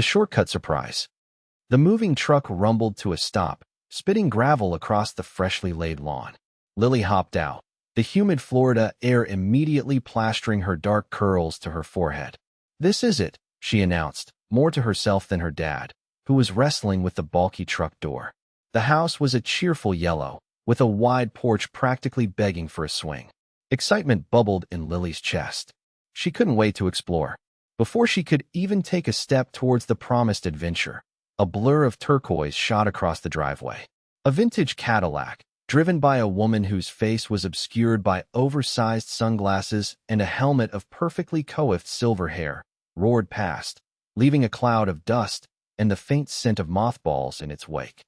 The shortcut surprise. The moving truck rumbled to a stop, spitting gravel across the freshly laid lawn. Lily hopped out, the humid Florida air immediately plastering her dark curls to her forehead. "This is it," she announced, more to herself than her dad, who was wrestling with the bulky truck door. The house was a cheerful yellow, with a wide porch practically begging for a swing. Excitement bubbled in Lily's chest. She couldn't wait to explore. Before she could even take a step towards the promised adventure, a blur of turquoise shot across the driveway. A vintage Cadillac, driven by a woman whose face was obscured by oversized sunglasses and a helmet of perfectly coiffed silver hair, roared past, leaving a cloud of dust and the faint scent of mothballs in its wake.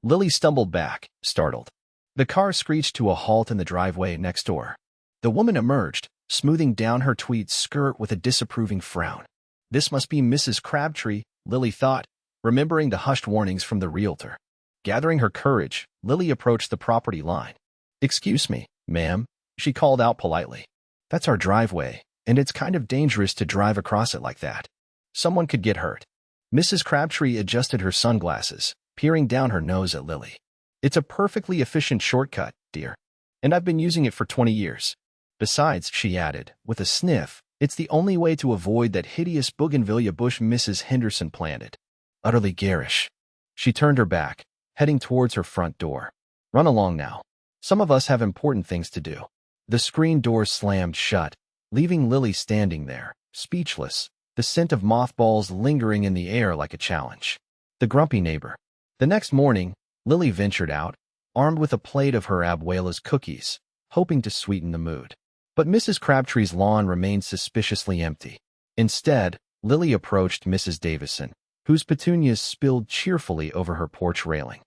Lily stumbled back, startled. The car screeched to a halt in the driveway next door. The woman emerged, smoothing down her tweed skirt with a disapproving frown. This must be Mrs. Crabtree, Lily thought, remembering the hushed warnings from the realtor. Gathering her courage, Lily approached the property line. "Excuse me, ma'am," she called out politely. "That's our driveway, and it's kind of dangerous to drive across it like that. Someone could get hurt." Mrs. Crabtree adjusted her sunglasses, peering down her nose at Lily. "It's a perfectly efficient shortcut, dear, and I've been using it for 20 years. Besides," she added, with a sniff, "it's the only way to avoid that hideous bougainvillea bush Mrs. Henderson planted. Utterly garish." She turned her back, heading towards her front door. "Run along now. Some of us have important things to do." The screen door slammed shut, leaving Lily standing there, speechless, the scent of mothballs lingering in the air like a challenge. The grumpy neighbor. The next morning, Lily ventured out, armed with a plate of her abuela's cookies, hoping to sweeten the mood. But Mrs. Crabtree's lawn remained suspiciously empty. Instead, Lily approached Mrs. Davison, whose petunias spilled cheerfully over her porch railing.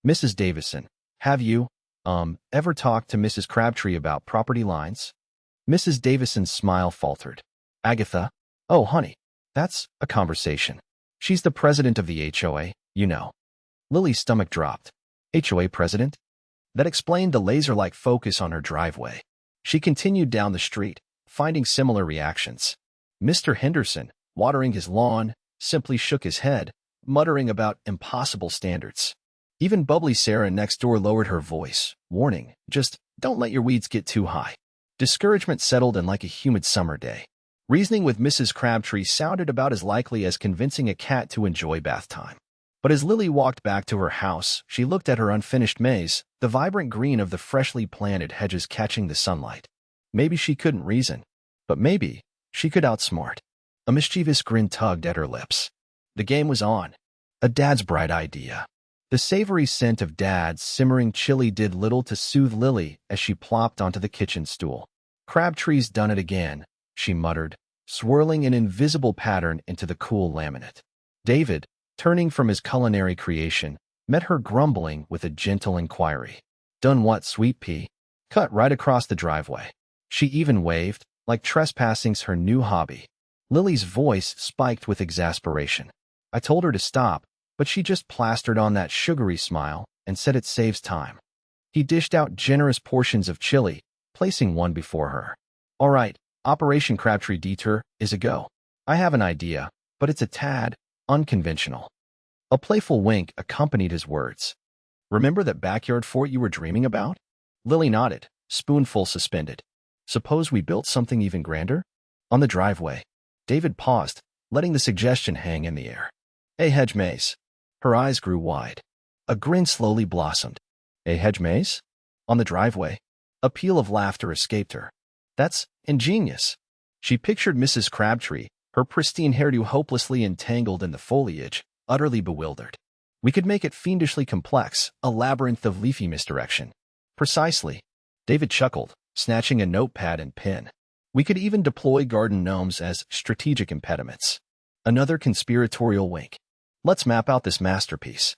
"Mrs. Davison, have you, ever talked to Mrs. Crabtree about property lines?" Mrs. Davison's smile faltered. "Agatha? Oh, honey, that's a conversation. She's the president of the HOA, you know." Lily's stomach dropped. HOA president? That explained the laser-like focus on her driveway. She continued down the street, finding similar reactions. Mr. Henderson, watering his lawn, simply shook his head, muttering about impossible standards. Even bubbly Sarah next door lowered her voice, warning, "Just don't let your weeds get too high." Discouragement settled in like a humid summer day. Reasoning with Mrs. Crabtree sounded about as likely as convincing a cat to enjoy bath time. But as Lily walked back to her house, she looked at her unfinished maze, the vibrant green of the freshly planted hedges catching the sunlight. Maybe she couldn't reason, but maybe she could outsmart. A mischievous grin tugged at her lips. The game was on. A dad's bright idea. The savory scent of Dad's simmering chili did little to soothe Lily as she plopped onto the kitchen stool. "Crabtree's done it again," she muttered, swirling an invisible pattern into the cool laminate. David, turning from his culinary creation, met her grumbling with a gentle inquiry. "Done what, sweet pea?" Cut right across the driveway. She even waved, like trespassing's her new hobby. Lily's voice spiked with exasperation. "I told her to stop, but she just plastered on that sugary smile and said it saves time." He dished out generous portions of chili, placing one before her. "All right, Operation Crabtree Detour is a go. I have an idea, but it's a tad unconventional." A playful wink accompanied his words. "Remember that backyard fort you were dreaming about?" Lily nodded, spoonful suspended. "Suppose we built something even grander?" On the driveway, David paused, letting the suggestion hang in the air. "A hedge maze." Her eyes grew wide. A grin slowly blossomed. "A hedge maze?" On the driveway, a peal of laughter escaped her. "That's ingenious." She pictured Mrs. Crabtree, her pristine hairdo hopelessly entangled in the foliage, utterly bewildered. "We could make it fiendishly complex, a labyrinth of leafy misdirection." "Precisely." David chuckled, snatching a notepad and pen. "We could even deploy garden gnomes as strategic impediments." Another conspiratorial wink. "Let's map out this masterpiece.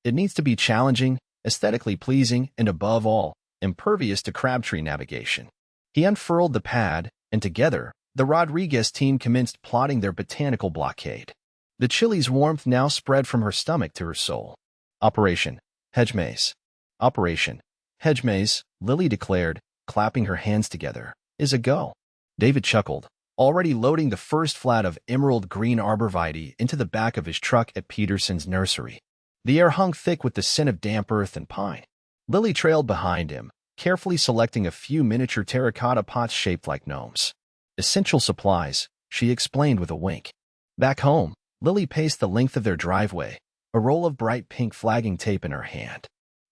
It needs to be challenging, aesthetically pleasing, and above all, impervious to Crabtree navigation." He unfurled the pad, and together, the Rodriguez team commenced plotting their botanical blockade. The chili's warmth now spread from her stomach to her soul. "Operation Hedge Maze." "Operation Hedge Maze," Lily declared, clapping her hands together, "is a go." David chuckled, already loading the first flat of emerald green arborvitae into the back of his truck at Peterson's nursery. The air hung thick with the scent of damp earth and pine. Lily trailed behind him, carefully selecting a few miniature terracotta pots shaped like gnomes. Essential supplies, she explained with a wink. Back home, Lily paced the length of their driveway, a roll of bright pink flagging tape in her hand.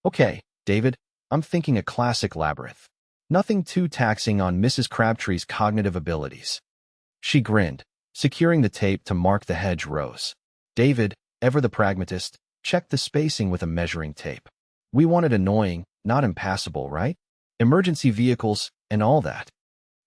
Okay, David, I'm thinking a classic labyrinth. Nothing too taxing on Mrs. Crabtree's cognitive abilities. She grinned, securing the tape to mark the hedge rows. David, ever the pragmatist, checked the spacing with a measuring tape. We want it annoying, not impassable, right? Emergency vehicles, and all that.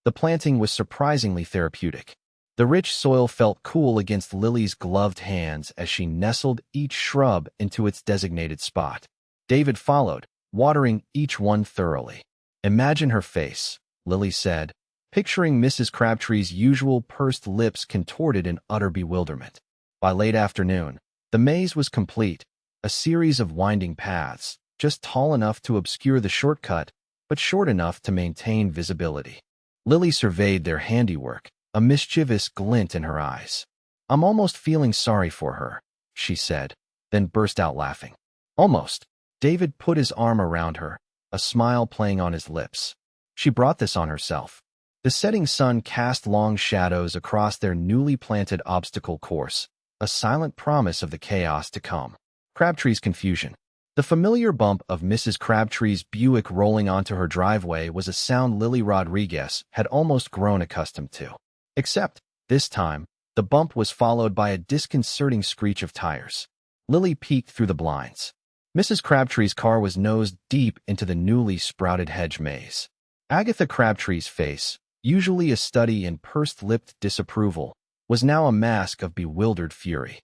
The planting was surprisingly therapeutic. The rich soil felt cool against Lily's gloved hands as she nestled each shrub into its designated spot. David followed, watering each one thoroughly. Imagine her face, Lily said, picturing Mrs. Crabtree's usual pursed lips contorted in utter bewilderment. By late afternoon, the maze was complete, a series of winding paths, just tall enough to obscure the shortcut, but short enough to maintain visibility. Lily surveyed their handiwork, a mischievous glint in her eyes. I'm almost feeling sorry for her, she said, then burst out laughing. Almost. David put his arm around her, a smile playing on his lips. She brought this on herself. The setting sun cast long shadows across their newly planted obstacle course, a silent promise of the chaos to come. Crabtree's confusion. The familiar bump of Mrs. Crabtree's Buick rolling onto her driveway was a sound Lily Rodriguez had almost grown accustomed to. Except, this time, the bump was followed by a disconcerting screech of tires. Lily peeked through the blinds. Mrs. Crabtree's car was nosed deep into the newly sprouted hedge maze. Agatha Crabtree's face, usually a study in pursed-lipped disapproval, was now a mask of bewildered fury.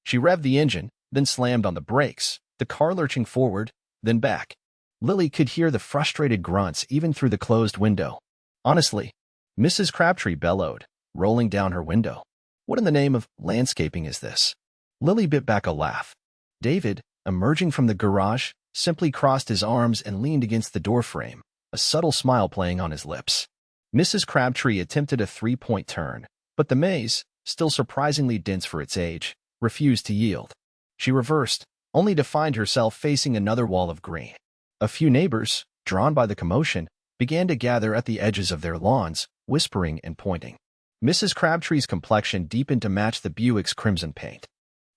She revved the engine, then slammed on the brakes, the car lurching forward, then back. Lily could hear the frustrated grunts even through the closed window. Honestly, Mrs. Crabtree bellowed, rolling down her window. What in the name of landscaping is this? Lily bit back a laugh. David, emerging from the garage, simply crossed his arms and leaned against the doorframe, a subtle smile playing on his lips. Mrs. Crabtree attempted a three-point turn, but the maze, still surprisingly dense for its age, refused to yield. She reversed, only to find herself facing another wall of green. A few neighbors, drawn by the commotion, began to gather at the edges of their lawns, whispering and pointing. Mrs. Crabtree's complexion deepened to match the Buick's crimson paint.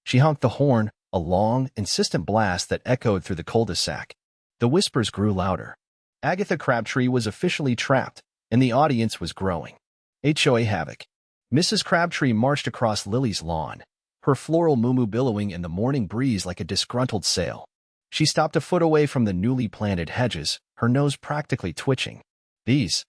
She honked the horn, a long, insistent blast that echoed through the cul-de-sac. The whispers grew louder. Agatha Crabtree was officially trapped, and the audience was growing. HOA havoc. Mrs. Crabtree marched across Lily's lawn, her floral moo-moo billowing in the morning breeze like a disgruntled sail. She stopped a foot away from the newly planted hedges, her nose practically twitching. These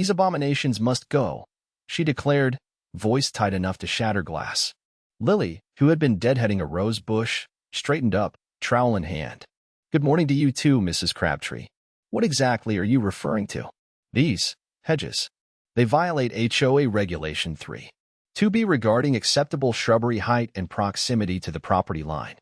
abominations must go, she declared, voice tight enough to shatter glass. Lily, who had been deadheading a rose bush, straightened up, trowel in hand. Good morning to you too, Mrs. Crabtree. What exactly are you referring to? These hedges. They violate HOA Regulation 3. 2B regarding acceptable shrubbery height and proximity to the property line.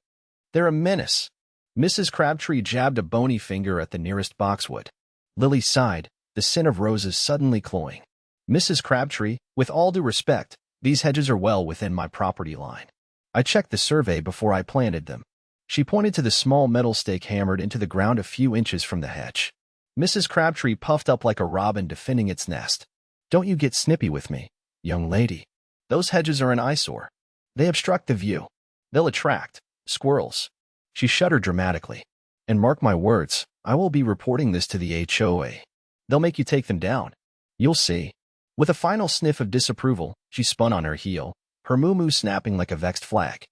They're a menace. Mrs. Crabtree jabbed a bony finger at the nearest boxwood. Lily sighed, the scent of roses suddenly cloying. Mrs. Crabtree, with all due respect, these hedges are well within my property line. I checked the survey before I planted them. She pointed to the small metal stake hammered into the ground a few inches from the hedge. Mrs. Crabtree puffed up like a robin defending its nest. Don't you get snippy with me, young lady. Those hedges are an eyesore. They obstruct the view. They'll attract squirrels. She shuddered dramatically. And mark my words, I will be reporting this to the HOA. They'll make you take them down. You'll see. With a final sniff of disapproval, she spun on her heel, her moo-moo snapping like a vexed flag.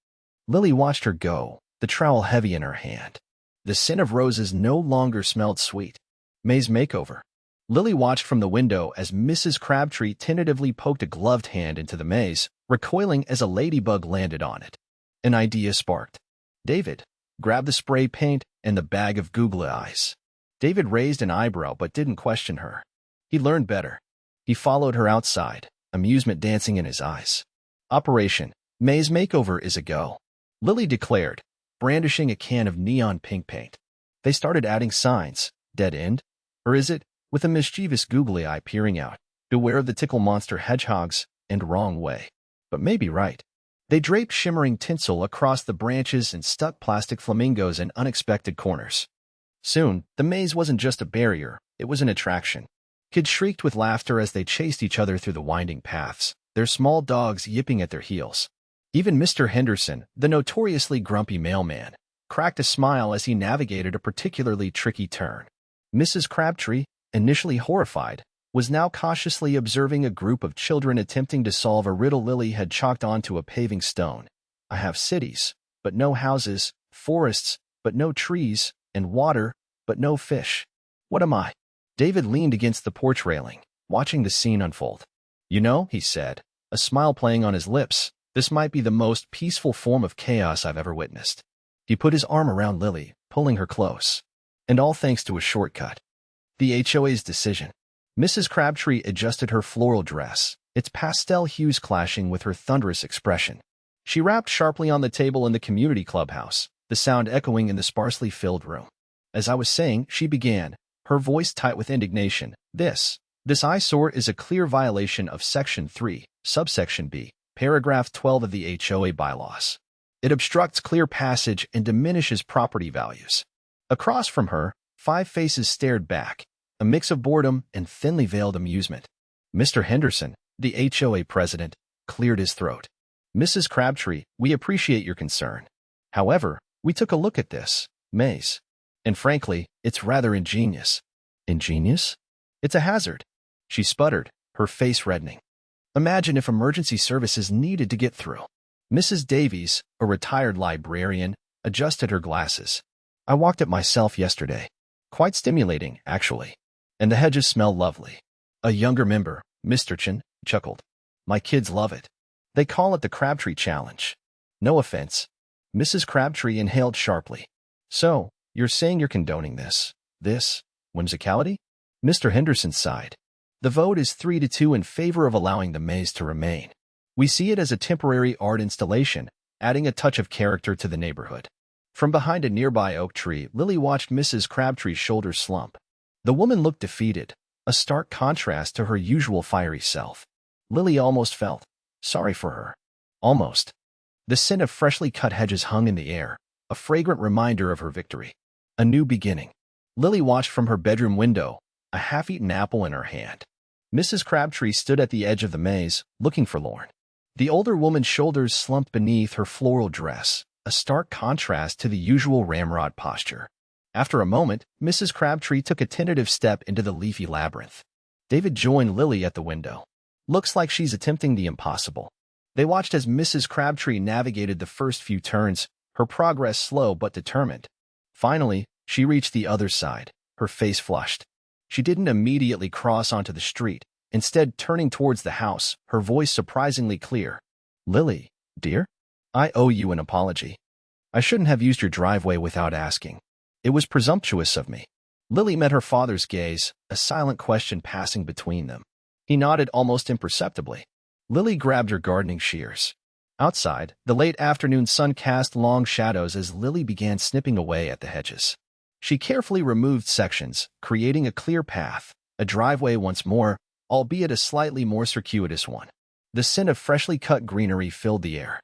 Lily watched her go, the trowel heavy in her hand. The scent of roses no longer smelled sweet. May's makeover. Lily watched from the window as Mrs. Crabtree tentatively poked a gloved hand into the maze, recoiling as a ladybug landed on it. An idea sparked. David, grab the spray paint and the bag of googly eyes. David raised an eyebrow but didn't question her. He learned better. He followed her outside, amusement dancing in his eyes. Operation May's Makeover is a go, Lily declared, brandishing a can of neon pink paint. They started adding signs. Dead end? Or is it, with a mischievous googly eye peering out, beware of the tickle monster hedgehogs, and wrong way. But maybe right. They draped shimmering tinsel across the branches and stuck plastic flamingos in unexpected corners. Soon, the maze wasn't just a barrier, it was an attraction. Kids shrieked with laughter as they chased each other through the winding paths, their small dogs yipping at their heels. Even Mr. Henderson, the notoriously grumpy mailman, cracked a smile as he navigated a particularly tricky turn. Mrs. Crabtree, initially horrified, was now cautiously observing a group of children attempting to solve a riddle Lily had chalked onto a paving stone. I have cities, but no houses, forests, but no trees, and water, but no fish. What am I? David leaned against the porch railing, watching the scene unfold. You know, he said, a smile playing on his lips, this might be the most peaceful form of chaos I've ever witnessed. He put his arm around Lily, pulling her close. And all thanks to a shortcut. The HOA's decision. Mrs. Crabtree adjusted her floral dress, its pastel hues clashing with her thunderous expression. She rapped sharply on the table in the community clubhouse, the sound echoing in the sparsely filled room. As I was saying, she began, her voice tight with indignation. This eyesore is a clear violation of Section 3, Subsection B, Paragraph 12 of the HOA bylaws. It obstructs clear passage and diminishes property values. Across from her, 5 faces stared back, a mix of boredom and thinly veiled amusement. Mr. Henderson, the HOA president, cleared his throat. Mrs. Crabtree, we appreciate your concern. However, we took a look at this maze, and frankly, it's rather ingenious. Ingenious? It's a hazard. She sputtered, her face reddening. Imagine if emergency services needed to get through. Mrs. Davies, a retired librarian, adjusted her glasses. I walked it myself yesterday. Quite stimulating, actually. And the hedges smell lovely. A younger member, Mr. Chin, chuckled. My kids love it. They call it the Crabtree Challenge. No offense. Mrs. Crabtree inhaled sharply. So, you're saying you're condoning this whimsicality? Mr. Henderson sighed. The vote is 3-2 in favor of allowing the maze to remain. We see it as a temporary art installation, adding a touch of character to the neighborhood. From behind a nearby oak tree, Lily watched Mrs. Crabtree's shoulders slump. The woman looked defeated, a stark contrast to her usual fiery self. Lily almost felt sorry for her. Almost. The scent of freshly cut hedges hung in the air, a fragrant reminder of her victory. A new beginning. Lily watched from her bedroom window, a half-eaten apple in her hand. Mrs. Crabtree stood at the edge of the maze, looking forlorn. The older woman's shoulders slumped beneath her floral dress, a stark contrast to the usual ramrod posture. After a moment, Mrs. Crabtree took a tentative step into the leafy labyrinth. David joined Lily at the window. Looks like she's attempting the impossible. They watched as Mrs. Crabtree navigated the first few turns, her progress slow but determined. Finally, she reached the other side, her face flushed. She didn't immediately cross onto the street, instead turning towards the house, her voice surprisingly clear. Lily, dear? I owe you an apology. I shouldn't have used your driveway without asking. It was presumptuous of me. Lily met her father's gaze, a silent question passing between them. He nodded almost imperceptibly. Lily grabbed her gardening shears. Outside, the late afternoon sun cast long shadows as Lily began snipping away at the hedges. She carefully removed sections, creating a clear path, a driveway once more, albeit a slightly more circuitous one. The scent of freshly cut greenery filled the air.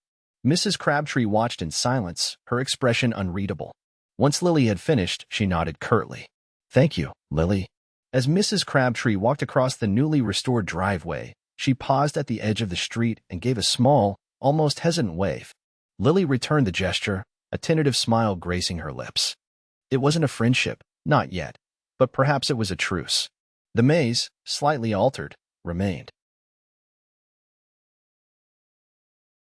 Mrs. Crabtree watched in silence, her expression unreadable. Once Lily had finished, she nodded curtly. Thank you, Lily. As Mrs. Crabtree walked across the newly restored driveway, she paused at the edge of the street and gave a small, almost hesitant wave. Lily returned the gesture, a tentative smile gracing her lips. It wasn't a friendship, not yet, but perhaps it was a truce. The maze, slightly altered, remained.